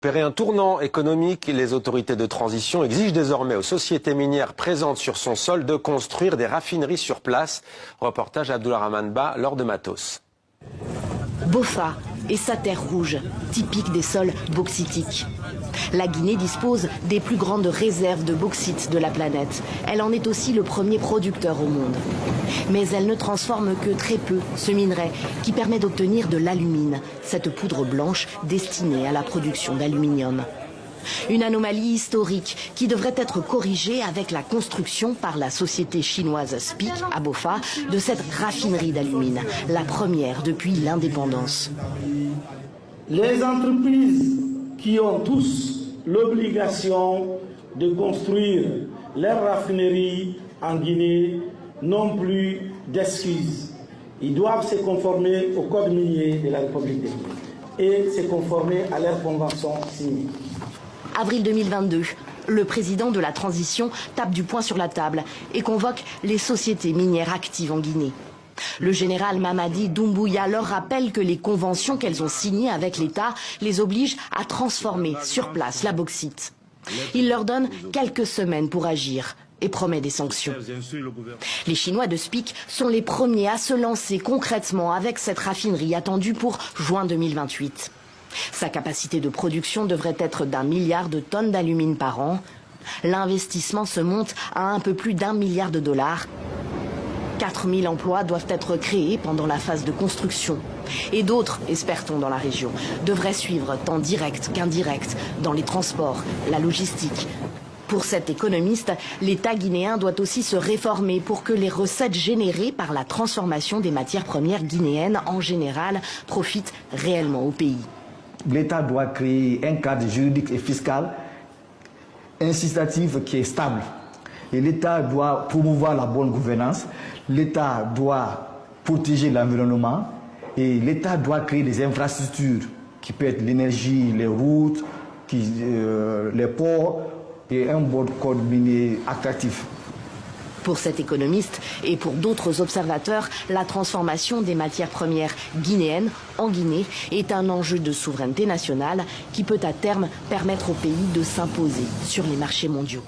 Opérer un tournant économique, les autorités de transition exigent désormais aux sociétés minières présentes sur son sol de construire des raffineries sur place. Reportage Abdoulrahman Ba, lors de Matos. Boffa et sa terre rouge, typique des sols bauxitiques. La Guinée dispose des plus grandes réserves de bauxite de la planète. Elle en est aussi le premier producteur au monde. Mais elle ne transforme que très peu ce minerai qui permet d'obtenir de l'alumine, cette poudre blanche destinée à la production d'aluminium. Une anomalie historique qui devrait être corrigée avec la construction par la société chinoise SPIC à Boffa de cette raffinerie d'alumine, la première depuis l'indépendance. Les entreprises qui ont tous l'obligation de construire leurs raffineries en Guinée n'ont plus d'excuses. Ils doivent se conformer au code minier de la République de Guinée et se conformer à leurs conventions signées. Avril 2022, le président de la transition tape du poing sur la table et convoque les sociétés minières actives en Guinée. Le général Mamadi Doumbouya leur rappelle que les conventions qu'elles ont signées avec l'État les obligent à transformer sur place la bauxite. Il leur donne quelques semaines pour agir et promet des sanctions. Les Chinois de SPIC sont les premiers à se lancer concrètement avec cette raffinerie attendue pour juin 2028. Sa capacité de production devrait être d'1 milliard de tonnes d'alumine par an. L'investissement se monte à un peu plus d'1 milliard de dollars. 4000 emplois doivent être créés pendant la phase de construction. Et d'autres, espère-t-on dans la région, devraient suivre tant direct qu'indirect dans les transports, la logistique. Pour cet économiste, l'État guinéen doit aussi se réformer pour que les recettes générées par la transformation des matières premières guinéennes en général profitent réellement au pays. L'État doit créer un cadre juridique et fiscal incitatif qui est stable. Et l'État doit promouvoir la bonne gouvernance, l'État doit protéger l'environnement et l'État doit créer des infrastructures qui peuvent être l'énergie, les routes, les ports et un bon code minier attractif. Pour cet économiste et pour d'autres observateurs, la transformation des matières premières guinéennes en Guinée est un enjeu de souveraineté nationale qui peut à terme permettre au pays de s'imposer sur les marchés mondiaux.